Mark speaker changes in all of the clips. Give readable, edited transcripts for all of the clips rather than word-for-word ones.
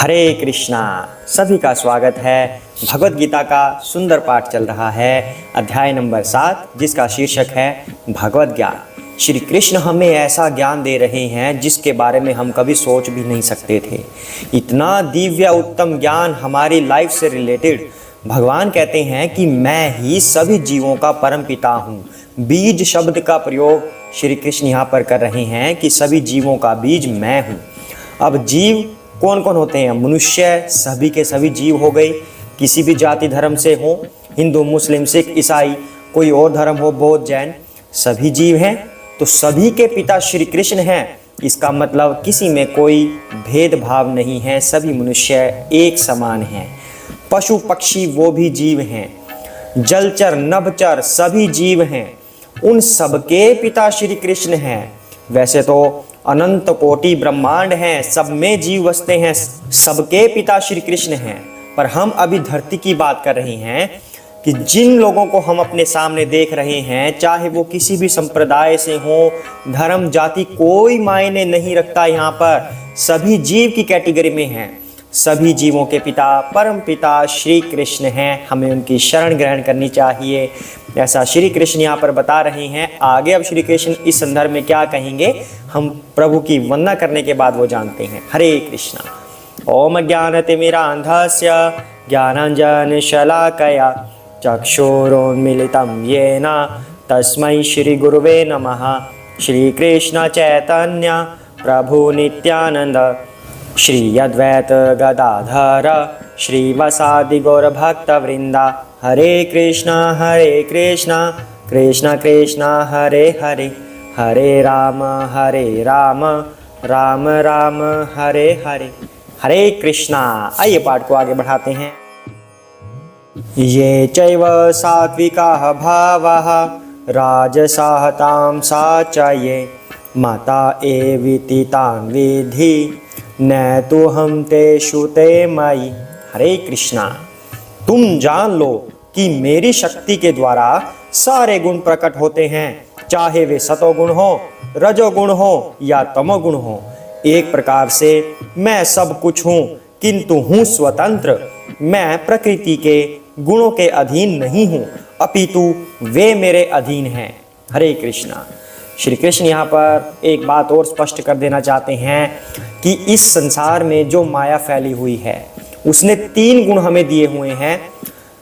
Speaker 1: हरे कृष्णा। सभी का स्वागत है। भगवत गीता का सुंदर पाठ चल रहा है, अध्याय नंबर 7, जिसका शीर्षक है भगवत ज्ञान। श्री कृष्ण हमें ऐसा ज्ञान दे रहे हैं जिसके बारे में हम कभी सोच भी नहीं सकते थे। इतना दिव्य उत्तम ज्ञान हमारी लाइफ से रिलेटेड। भगवान कहते हैं कि मैं ही सभी जीवों का परम पिता हूँ। बीज शब्द का प्रयोग श्री कृष्ण यहाँ पर कर रहे हैं कि सभी जीवों का बीज मैं हूँ। अब जीव कौन कौन होते हैं? मनुष्य सभी के सभी जीव हो गए, किसी भी जाति धर्म से हो, हिंदू मुस्लिम सिख ईसाई, कोई और धर्म हो, बौद्ध जैन, सभी जीव हैं। तो सभी के पिता श्री कृष्ण हैं। इसका मतलब किसी में कोई भेदभाव नहीं है, सभी मनुष्य एक समान हैं। पशु पक्षी वो भी जीव हैं, जलचर नभचर सभी जीव हैं, उन सबके पिता श्री कृष्ण हैं। वैसे तो अनंत कोटि ब्रह्मांड हैं, सब में जीव बसते हैं, सबके पिता श्री कृष्ण हैं। पर हम अभी धरती की बात कर रहे हैं कि जिन लोगों को हम अपने सामने देख रहे हैं, चाहे वो किसी भी संप्रदाय से हो, धर्म जाति कोई मायने नहीं रखता, यहाँ पर सभी जीव की कैटेगरी में हैं। सभी जीवों के पिता परम पिता श्री कृष्ण हैं। हमें उनकी शरण ग्रहण करनी चाहिए, ऐसा श्री कृष्ण यहाँ पर बता रहे हैं। आगे अब श्री कृष्ण इस संदर्भ में क्या कहेंगे, हम प्रभु की वंदना करने के बाद वो जानते हैं। हरे कृष्णा। ओम ज्ञानतिमिरान्धस्य ज्ञानाञ्जनशलाकया चक्षुरुन्मीलितं येन तस्मै श्री गुरुवे नमः। श्री कृष्ण चैतन्य प्रभु नित्यानंद श्री अद्वैत गदाधर श्रीवासादि गौर भक्त वृंदा। हरे कृष्णा कृष्णा कृष्णा हरे हरे, हरे राम राम राम हरे हरे। हरे कृष्णा। आइए पाठ को आगे बढ़ाते हैं। ये चैव सात्विकाः भावाः राजसाः तामसाः च ये माता एवेति तान् विद्धि न तो हम तेषु ते मयि। हरे कृष्णा। तुम जान लो कि मेरी शक्ति के द्वारा सारे गुण प्रकट होते हैं, चाहे वे सतोगुण हो, रजोगुण हो या तमोगुण हो। एक प्रकार से मैं सब कुछ हूँ, किंतु हूँ स्वतंत्र। मैं प्रकृति के गुणों के अधीन नहीं हूँ, अपितु वे मेरे अधीन हैं। हरे कृष्णा। श्री कृष्ण यहाँ पर एक बात और स्पष्ट कर देना चाहते हैं कि इस संसार में जो माया फैली हुई है, उसने 3 गुण हमें दिए हुए हैं,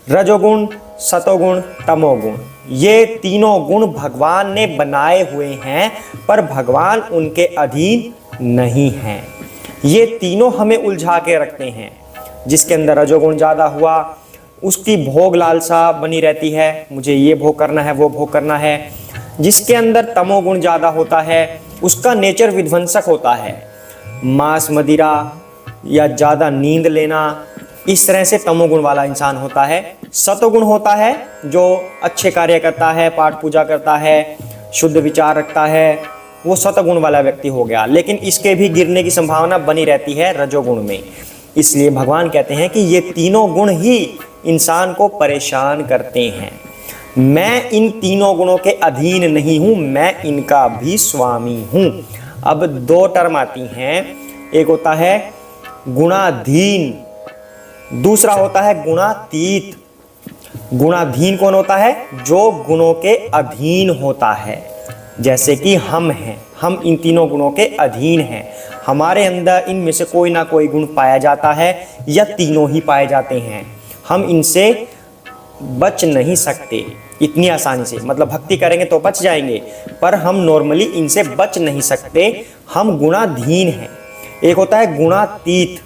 Speaker 1: रजोगुण, सतोगुण, तमोगुण। ये तीनों गुण भगवान ने बनाए हुए हैं, पर भगवान उनके अधीन नहीं हैं। ये तीनों हमें उलझा के रखते हैं। जिसके अंदर रजोगुण ज़्यादा हुआ, उसकी भोग लालसा बनी रहती है, मुझे ये भोग करना है, वो भोग करना है। जिसके अंदर तमोगुण ज़्यादा होता है, उसका नेचर विध्वंसक होता है, मांस मदिरा या ज़्यादा नींद लेना, इस तरह से तमोगुण वाला इंसान होता है। सतोगुण होता है जो अच्छे कार्य करता है, पाठ पूजा करता है, शुद्ध विचार रखता है, वो सतोगुण वाला व्यक्ति हो गया। लेकिन इसके भी गिरने की संभावना बनी रहती है रजोगुण में। इसलिए भगवान कहते हैं कि ये तीनों गुण ही इंसान को परेशान करते हैं। मैं इन तीनों गुणों के अधीन नहीं हूँ, मैं इनका भी स्वामी हूँ। अब 2 टर्म आती हैं, एक होता है गुणाधीन, दूसरा होता है गुणातीत। गुणाधीन कौन होता है? जो गुणों के अधीन होता है। जैसे कि हम हैं, हम इन तीनों गुणों के अधीन हैं। हमारे अंदर इनमें से कोई ना कोई गुण पाया जाता है या तीनों ही पाए जाते हैं। हम इनसे बच नहीं सकते इतनी आसानी से। मतलब भक्ति करेंगे तो बच जाएंगे, पर हम नॉर्मली इनसे बच नहीं सकते। हम गुणाधीन हैं। एक होता है गुणातीत,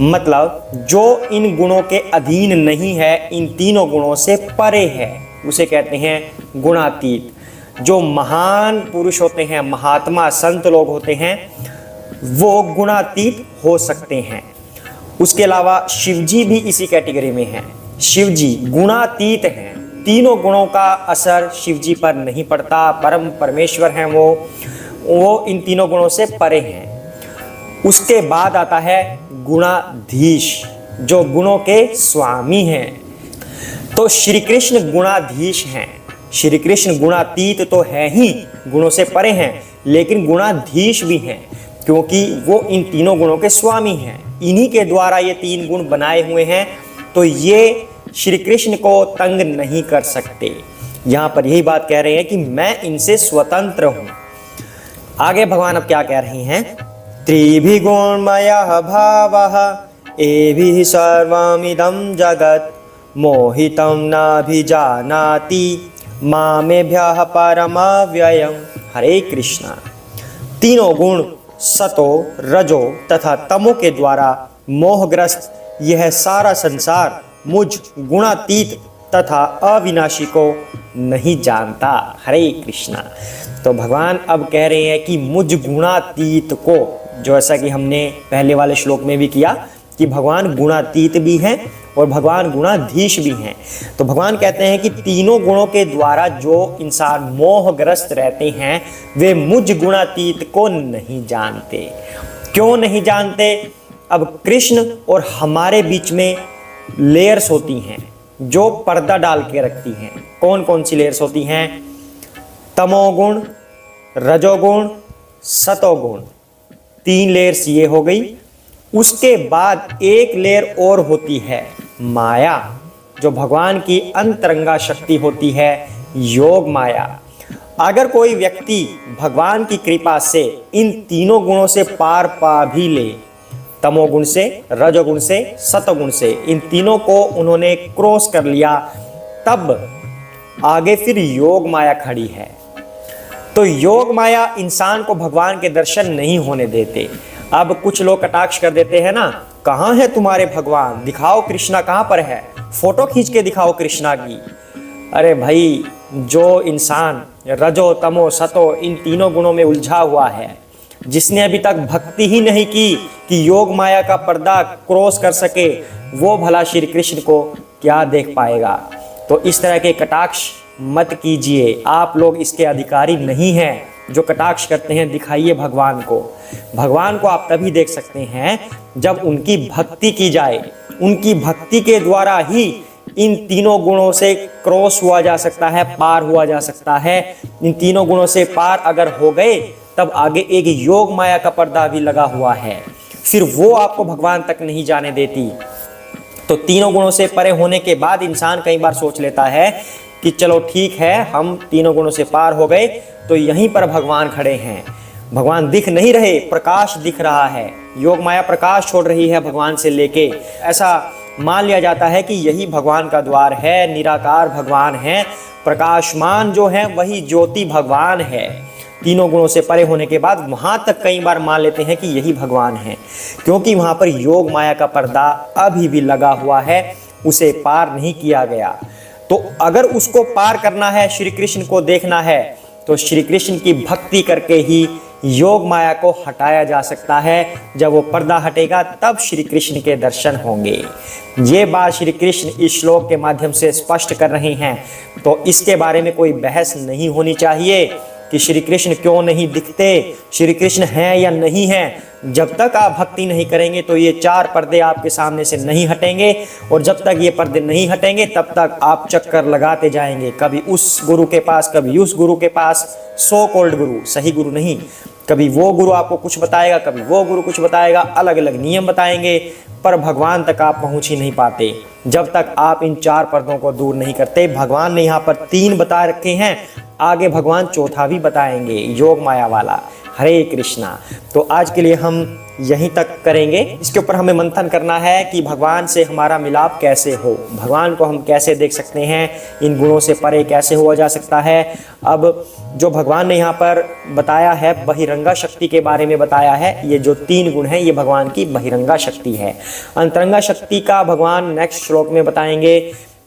Speaker 1: मतलब जो इन गुणों के अधीन नहीं है, इन तीनों गुणों से परे है, उसे कहते हैं गुणातीत। जो महान पुरुष होते हैं, महात्मा संत लोग होते हैं, वो गुणातीत हो सकते हैं। उसके अलावा शिवजी भी इसी कैटेगरी में हैं। शिवजी गुणातीत हैं, तीनों गुणों का असर शिवजी पर नहीं पड़ता। परम परमेश्वर हैं वो इन तीनों गुणों से परे हैं। उसके बाद आता है गुणाधीश, जो गुणों के स्वामी हैं। तो श्री कृष्ण गुणाधीश हैं। श्री कृष्ण गुणातीत तो है ही, गुणों से परे हैं, लेकिन गुणाधीश भी हैं, क्योंकि वो इन तीनों गुणों के स्वामी हैं। इन्हीं के द्वारा ये 3 गुण बनाए हुए हैं, तो ये श्री कृष्ण को तंग नहीं कर सकते। यहां पर यही बात कह रहे हैं कि मैं इनसे स्वतंत्र हूं। आगे भगवान अब क्या कह रहे हैं, त्रिभि गुणमयः भावः एभिः सर्वमिदं जगत् मोहितं नाभिजानाति मामेभ्यः परमव्ययम्। हरे कृष्णा। तीनों गुण सतो, रजो तथा तमो के द्वारा मोहग्रस्त यह सारा संसार मुझ गुणातीत तथा अविनाशी को नहीं जानता। हरे कृष्णा। तो भगवान अब कह रहे हैं कि मुझ गुणातीत को, जो ऐसा कि हमने पहले वाले श्लोक में भी किया कि भगवान गुणातीत भी हैं और भगवान गुणाधीश भी हैं। तो भगवान कहते हैं कि तीनों गुणों के द्वारा जो इंसान मोहग्रस्त रहते हैं वे मुझ गुणातीत को नहीं जानते। क्यों नहीं जानते? अब कृष्ण और हमारे बीच में लेयर्स होती हैं जो पर्दा डाल के रखती हैं। कौन कौन सी लेयर्स होती हैं? तमोगुण, रजोगुण, सतोगुण, 3 लेयर्स ये हो गई। उसके बाद एक लेयर और होती है माया, जो भगवान की अंतरंगा शक्ति होती है, योग माया। अगर कोई व्यक्ति भगवान की कृपा से इन तीनों गुणों से पार पा भी ले, तमोगुण से, रजोगुण से, सतोगुण से, इन तीनों को उन्होंने क्रॉस कर लिया, तब आगे फिर योग माया खड़ी है। तो योग माया इंसान को भगवान के दर्शन नहीं होने देते। अब कुछ लोग कटाक्ष कर देते हैं ना, कहाँ है तुम्हारे भगवान, दिखाओ कृष्णा कहाँ पर है, फोटो खींच के दिखाओ कृष्णा की। अरे भाई, जो इंसान रजो तमो सतो इन तीनों गुणों में उलझा हुआ है, जिसने अभी तक भक्ति ही नहीं की कि योग माया का पर्दा क्रॉस कर सके, वो भला श्री कृष्ण को क्या देख पाएगा। तो इस तरह के कटाक्ष मत कीजिए, आप लोग इसके अधिकारी नहीं हैं जो कटाक्ष करते हैं। दिखाइए भगवान को। भगवान को आप तभी देख सकते हैं जब उनकी भक्ति की जाए। उनकी भक्ति के द्वारा ही इन तीनों गुणों से क्रॉस हुआ जा सकता है, पार हुआ जा सकता है। इन तीनों गुणों से पार अगर हो गए तब आगे एक योग माया का पर्दा भी लगा हुआ है, फिर वो आपको भगवान तक नहीं जाने देती। तो तीनों गुणों से परे होने के बाद इंसान कई बार सोच लेता है कि चलो ठीक है, हम तीनों गुणों से पार हो गए तो यहीं पर भगवान खड़े हैं। भगवान दिख नहीं रहे, प्रकाश दिख रहा है, योग माया प्रकाश छोड़ रही है भगवान से लेके। ऐसा मान लिया जाता है कि यही भगवान का द्वार है, निराकार भगवान है, प्रकाशमान जो है वही ज्योति भगवान है। तीनों गुणों से परे होने के बाद वहां तक कई बार मान लेते हैं कि यही भगवान है, क्योंकि वहां पर योग माया का पर्दा अभी भी लगा हुआ है, उसे पार नहीं किया गया। तो अगर उसको पार करना है, श्री कृष्ण को देखना है, तो श्री कृष्ण की भक्ति करके ही योग माया को हटाया जा सकता है। जब वो पर्दा हटेगा तब श्री कृष्ण के दर्शन होंगे। ये बात श्री कृष्ण इस श्लोक के माध्यम से स्पष्ट कर रहे हैं। तो इसके बारे में कोई बहस नहीं होनी चाहिए कि श्री कृष्ण क्यों नहीं दिखते, श्री कृष्ण हैं या नहीं हैं। जब तक आप भक्ति नहीं करेंगे तो ये 4 पर्दे आपके सामने से नहीं हटेंगे, और जब तक ये पर्दे नहीं हटेंगे तब तक आप चक्कर लगाते जाएंगे, कभी उस गुरु के पास, कभी उस गुरु के पास, सो कॉल्ड गुरु, सही गुरु नहीं। कभी वो गुरु आपको कुछ बताएगा, कभी वो गुरु कुछ बताएगा, अलग अलग नियम बताएंगे, पर भगवान तक आप पहुंच ही नहीं पाते जब तक आप इन 4 पर्दों को दूर नहीं करते। भगवान ने यहाँ पर 3 बता रखे हैं, आगे भगवान चौथा भी बताएंगे, योग माया वाला। हरे कृष्णा। तो आज के लिए हम यहीं तक करेंगे। इसके ऊपर हमें मंथन करना है कि भगवान से हमारा मिलाप कैसे हो, भगवान को हम कैसे देख सकते हैं, इन गुणों से परे कैसे हुआ जा सकता है। अब जो भगवान ने यहाँ पर बताया है, बहिरंगा शक्ति के बारे में बताया है, ये जो 3 गुण हैं ये भगवान की बहिरंगा शक्ति है। अंतरंगा शक्ति का भगवान नेक्स्ट श्लोक में बताएंगे,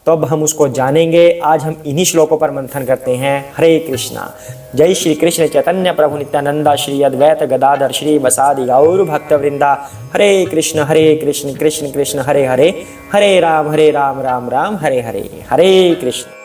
Speaker 1: तो अब हम उसको जानेंगे। आज हम इन्हीं श्लोकों पर मंथन करते हैं। हरे कृष्णा। जय श्री कृष्ण चैतन्य प्रभु नित्यानंदा, श्री अद्वैत गदाधर श्री बसादि गौर भक्त वृंदा। हरे कृष्ण कृष्ण कृष्ण हरे हरे, हरे राम राम राम हरे हरे। हरे कृष्ण।